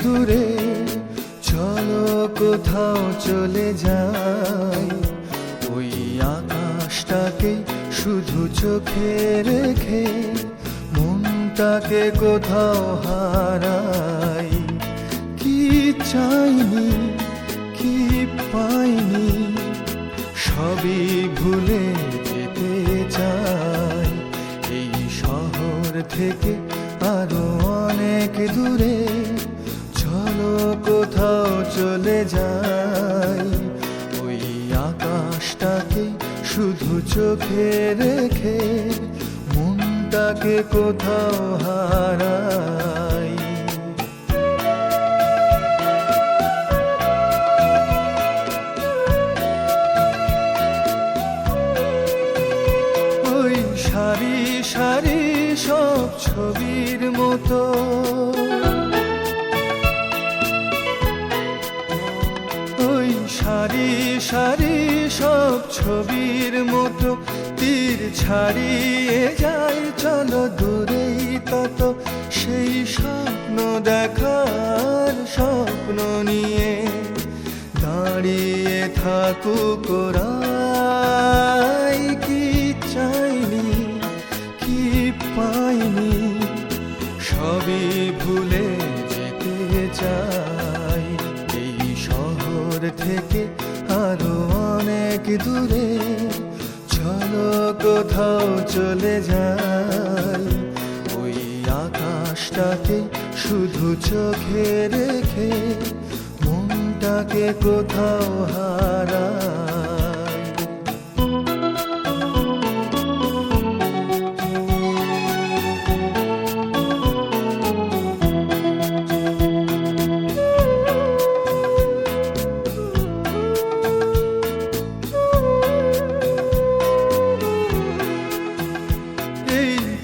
দূরে, চলো কোথাও চলে যাই। ওই আকাশটাকে শুধু চোখে রেখে মনটাকে কোথাও হারাই। কি চাইনি, কি পাইনি, সবই ভুলে যেতে চাই। এই শহর থেকে আরো অনেক দূরে, চলো কোথাও চলে যাই। ওই আকাশটাকে শুধু চোখে রেখে মনটাকে কোথাও হারাই। ওই সারি সারি সব ছবির মতো, ওই সারি সারি সব ছবির মতো তীর ছাড়িয়ে যায়। চলো দূরেই তত সেই স্বপ্ন দেখার, স্বপ্ন নিয়ে দাঁড়িয়ে থাকুক ওরাই। কি চাইনি, কি পাইনি, সবই ভুলে যেতে চাই। এই শহর থেকে আরো অনেক দূরে, চলো কোথাও চলে যাই। ওই আকাশটাকে শুধু চোখে রেখে মনটাকে কোথাও হারাই।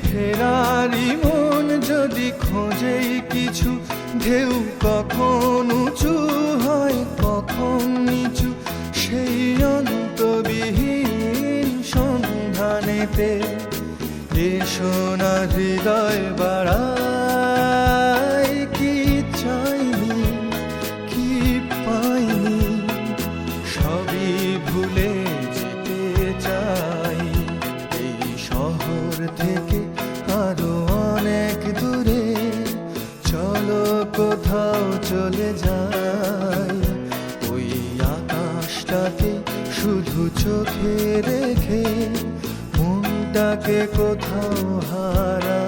ফেরারি মন যদি খোঁজেই কিছু, ঢেউ কখন উঁচু হয় কখন নিচু, সেই অন্তবিহীন সন্ধানেতে এসো না হৃদয় বাড়াই। কি চাইনি, কি পাইনি, সবই ভুলে যেতে চাই। এই শহর থেকে আরো অনেক দূরে, চলো কোথাও চলে যাই। ওই আকাশটাকে শুধু চোখে রেখে মনটাকে কোথাও হারাই।